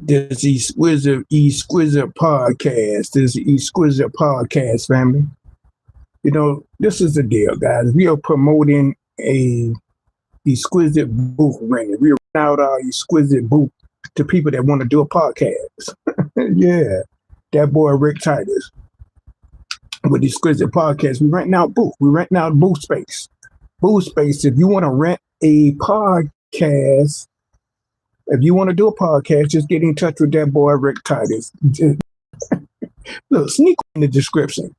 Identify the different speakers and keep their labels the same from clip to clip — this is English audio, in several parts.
Speaker 1: This exquisite podcast. This exquisite podcast, family. You know, this is the deal, guys. We are promoting a exquisite booth renting. We are renting out our exquisite booth to people that want to do a podcast. Yeah, that boy Rick Titus with the exquisite podcast. We renting out booth. We renting out booth space. Booth space. If you want to rent a podcast. If you want to do a podcast, just get in touch with that boy, Rick Titus. Look, sneak in the description.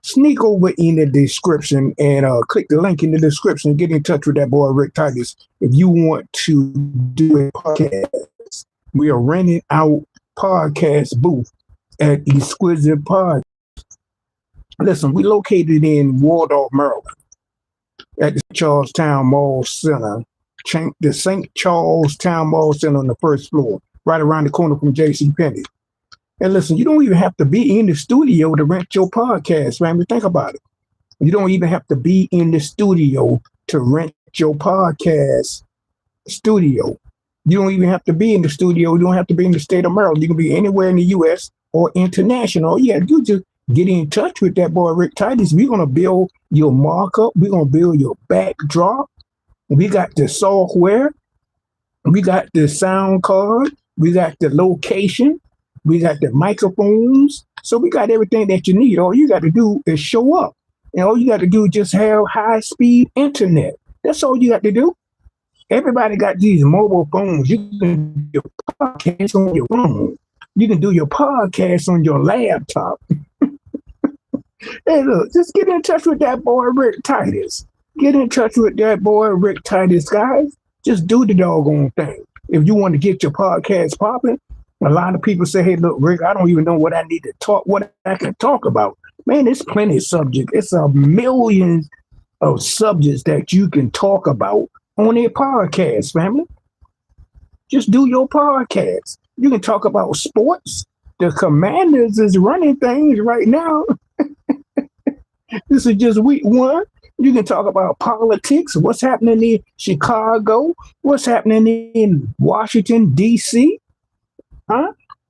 Speaker 1: Sneak over in the description and click the link in the description. Get in touch with that boy, Rick Titus. If you want to do a podcast, we are renting out podcast booth at Exquisite Pod. Listen, we located in Waldorf, Maryland, at the Charlestown Mall Center. The St. Charles Town Mall Center on the first floor, right around the corner from JCPenney. And listen, you don't even have to be in the studio to rent your podcast, family. Think about it. You don't even have to be in the studio to rent your podcast studio. You don't even have to be in the studio. You don't have to be in the state of Maryland. You can be anywhere in the U.S. or international. Yeah, you just get in touch with that boy, Rick Titus. We're going to build your markup. We're going to build your backdrop. We got the software, we got the sound card, we got the location, we got the microphones. So we got everything that you need. All you got to do is show up. And all you got to do is just have high-speed internet. That's all you got to do. Everybody got these mobile phones. You can do your podcast on your phone. You can do your podcast on your laptop. Hey, look, just get in touch with that boy, Rick Titus. Get in touch with that boy, Rick Titus, guys. Just do the doggone thing. If you want to get your podcast popping, a lot of people say, hey, look, Rick, I don't even know what I need to talk, what I can talk about. Man, there's plenty of subjects. It's a million of subjects that you can talk about on a podcast, family. Just do your podcast. You can talk about sports. The Commanders is running things right now. This is just week one. You can talk about politics, what's happening in Chicago, what's happening in Washington, D.C.,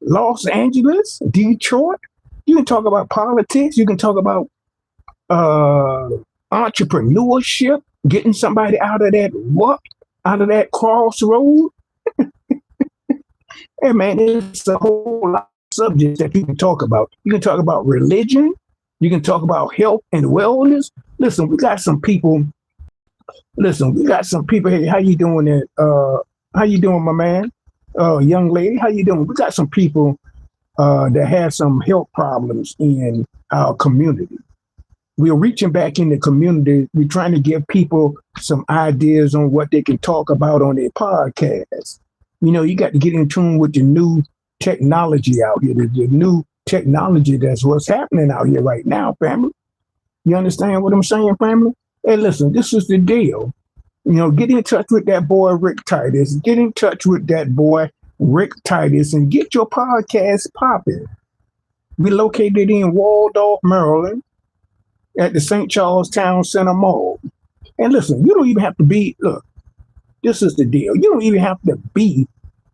Speaker 1: Los Angeles, Detroit. You can talk about politics. You can talk about entrepreneurship, getting somebody out of that crossroad. Hey, man, it's a whole lot of subjects that you can talk about. You can talk about religion. You can talk about health and wellness. Listen, we got some people. Hey, how you doing there? How you doing, my man? Young lady, how you doing? We got some people that have some health problems in our community. We're reaching back in the community. We're trying to give people some ideas on what they can talk about on their podcast. You know, you got to get in tune with the new technology out here, the new technology that's what's happening out here right now, family. You understand what I'm saying, family? Hey, listen, this is the deal. You know, get in touch with that boy, Rick Titus. Get in touch with that boy, Rick Titus, and get your podcast popping. We're located in Waldorf, Maryland, at the St. Charles Town Center Mall. And listen, you don't even have to be, look, this is the deal. You don't even have to be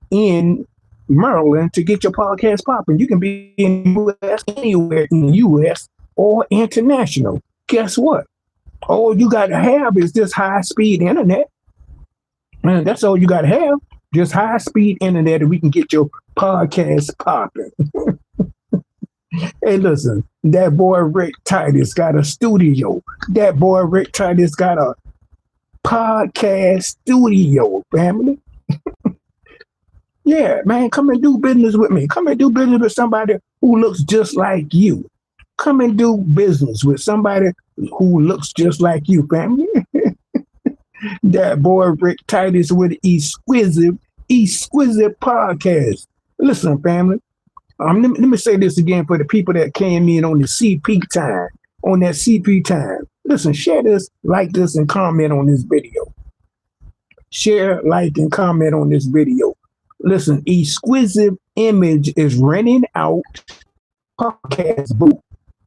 Speaker 1: in Maryland to get your podcast popping. You can be in the U.S., anywhere in the U.S. or international. Guess what? All you got to have is this high-speed internet. And that's all you got to have. Just high-speed internet, and we can get your podcast popping. Hey, listen, that boy Rick Titus got a studio. That boy Rick Titus got a podcast studio, family. Yeah, man, come and do business with me. Come and do business with somebody who looks just like you. Come and do business with somebody who looks just like you, family. That boy Rick Titus with exquisite podcast. Listen, family. Let me say this again for the people that came in on the CP time. On that CP time. Listen, share this, like this, and comment on this video. Share, like, and comment on this video. Listen, Exquisite Image is renting out podcast booth.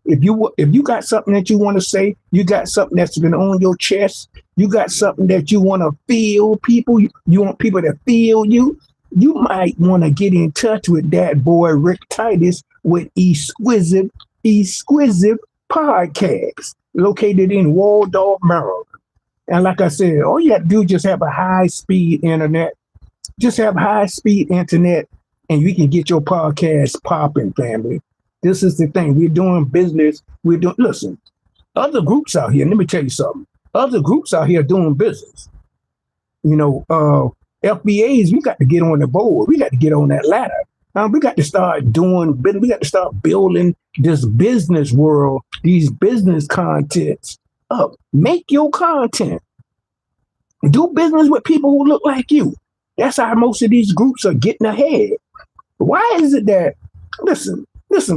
Speaker 1: If you got something that you want to say, you got something that's been on your chest, you got something that you want to feel people, you want people to feel you, you might want to get in touch with that boy Rick Titus with Exquisite Podcast, located in Waldorf, Maryland. And like I said, all you have to do is just have a high-speed internet. Just have high-speed internet, and you can get your podcast popping, family. This is the thing. We're doing business. Listen, other groups out here, let me tell you something. Other groups out here doing business. FBAs, we got to get on the board. We got to get on that ladder. We got to start doing business. We got to start building this business world, these business contents up. Make your content. Do business with people who look like you. That's how most of these groups are getting ahead. Why is it that, listen,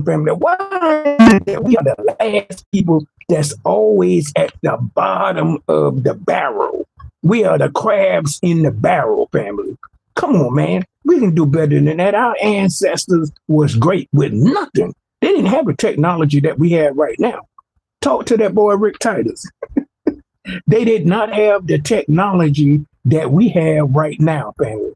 Speaker 1: family, why is it that we are the last people that's always at the bottom of the barrel? We are the crabs in the barrel, family. Come on, man. We can do better than that. Our ancestors was great with nothing. They didn't have the technology that we have right now. Talk to that boy, Rick Titus. They did not have the technology that we have right now, family.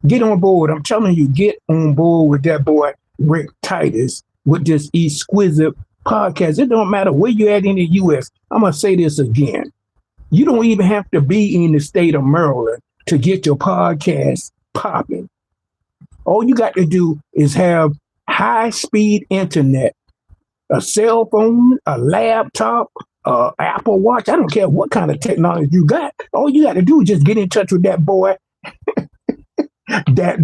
Speaker 1: Get on board. I'm telling you, get on board with that boy, Rick Titus, with this Exquisite Podcast. It don't matter where you're at in the U.S. I'm going to say this again. You don't even have to be in the state of Maryland to get your podcast popping. All you got to do is have high-speed internet, a cell phone, a laptop, Apple Watch. I don't care what kind of technology you got. All you got to do is just get in touch with that boy, that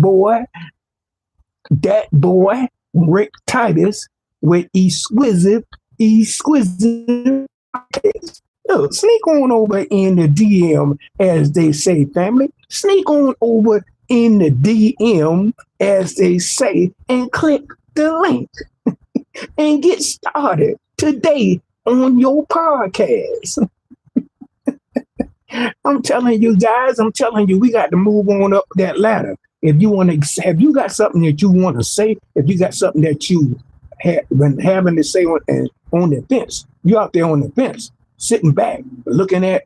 Speaker 1: boy, Rick Titus, with Exquisite Podcast. Look, sneak on over in the DM, as they say, family. Sneak on over in the DM, as they say, and click the link and get started today on your podcast. I'm telling you guys, we got to move on up that ladder. If you want to, have you got something that you want to say, if you got something that you have been having to say on the fence, you're out there on the fence, sitting back, looking at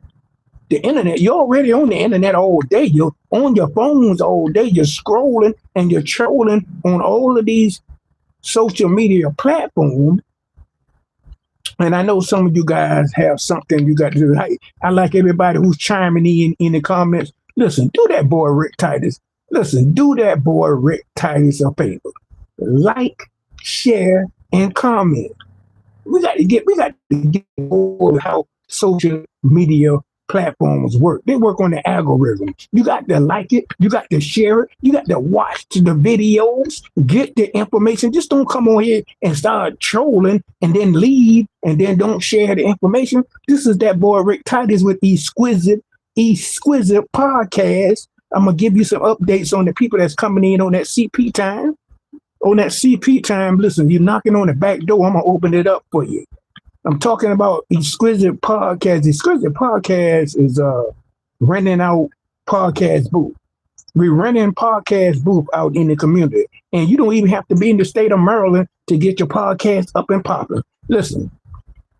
Speaker 1: the internet. You're already on the internet all day. You're on your phones all day. You're scrolling and you're trolling on all of these social media platforms. And I know some of you guys have something you got to do. I like everybody who's chiming in the comments. Listen, do that boy Rick Titus. Do that boy Rick Titus a favor. Like, share, and comment. We got to get over how social media platforms work. They work on the algorithm. You got to like it. You got to share it. You got to watch the videos, get the information. Just don't come on here and start trolling and then leave and then don't share the information. This is that boy Rick Titus with Exquisite Podcast. I'm going to give you some updates on the people that's coming in on that CP time. Listen, you're knocking on the back door. I'm going to open it up for you. I'm talking about Exquisite Podcast. Exquisite Podcast is renting out podcast booth. We're renting podcast booth out in the community. And you don't even have to be in the state of Maryland to get your podcast up and popping. Listen,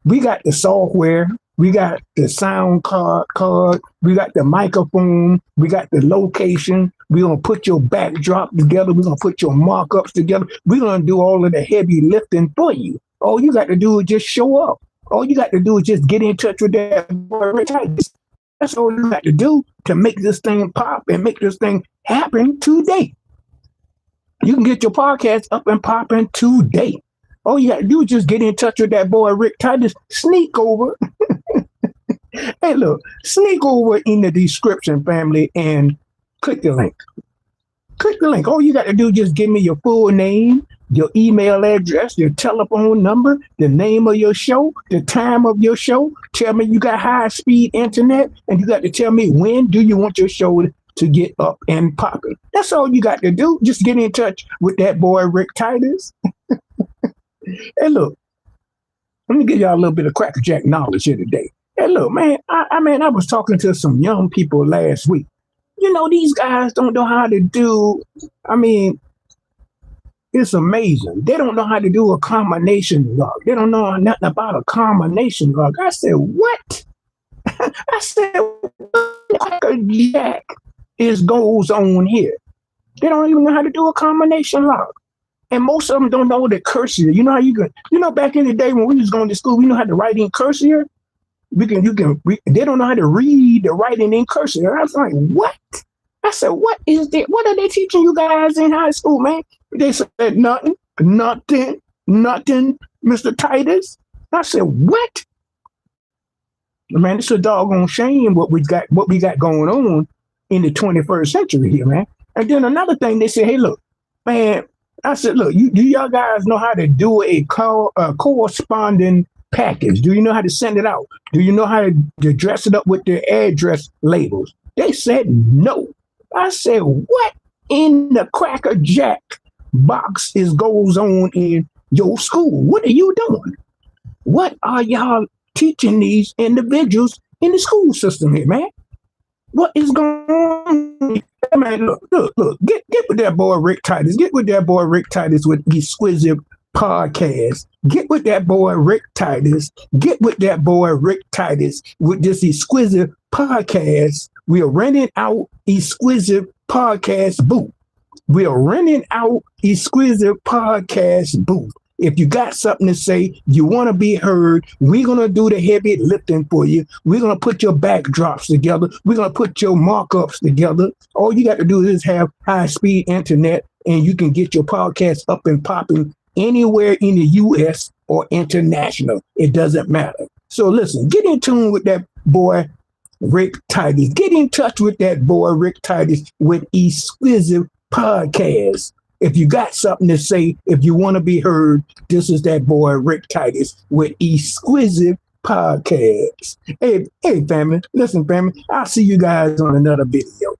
Speaker 1: we got the software. We got the sound card. We got the microphone. We got the location. We're going to put your backdrop together. We're going to put your markups together. We're going to do all of the heavy lifting for you. All you got to do is just show up. All you got to do is just get in touch with that boy Rick Titus. That's all you got to do to make this thing pop and make this thing happen today. You can get your podcast up and popping today. All you got to do is just get in touch with that boy Rick Titus. Sneak over. Hey, look, sneak over in the description, family, and click the link. Click the link. All you got to do is just give me your full name, your email address, your telephone number, the name of your show, the time of your show. Tell me you got high-speed internet, and you got to tell me when do you want your show to get up and popping. That's all you got to do. Just get in touch with that boy Rick Titus. Hey, look, let me give y'all a little bit of crackerjack knowledge here today. Hey, look, man, I was talking to some young people last week. You know, these guys don't know how to do, it's amazing. They don't know how to do a combination log. They don't know nothing about a combination log. I said, what? I said, what crackerjack goes on here? They don't even know how to do a combination lock. And most of them don't know the cursive. You know how back in the day when we was going to school, we know how to write in cursive. They don't know how to read the writing in cursive. I was like, what? I said, what is that? What are they teaching you guys in high school, man? They said, nothing, Mr. Titus. I said, what? Man, it's a doggone shame what we got going on in the 21st century here, man. And then another thing, they said, hey, look, man, I said, look, do y'all guys know how to do a corresponding package? Do you know how to send it out? Do you know how to dress it up with the address labels? They said no. I said, what in the Cracker Jack box goes on in your school? What are you doing? What are y'all teaching these individuals in the school system here, man? What is going on? Man, look, get with that boy Rick Titus. Get with that boy Rick Titus with Exquisite Podcast. Get with that boy Rick Titus. Get with that boy Rick Titus with this Exquisite Podcast. We are renting out Exquisite Podcast booth. We are renting out Exquisite Podcast booth. If you got something to say, you want to be heard, we're going to do the heavy lifting for you. We're going to put your backdrops together. We're going to put your markups together. All you got to do is have high-speed internet, and you can get your podcast up and popping anywhere in the U.S. or international. It doesn't matter. So listen, get in tune with that boy, Rick Titus. Get in touch with that boy, Rick Titus, with Exquisite Podcast. If you got something to say, if you want to be heard, this is that boy, Rick Titus, with Exquisite Podcast. Hey, family, listen, family, I'll see you guys on another video.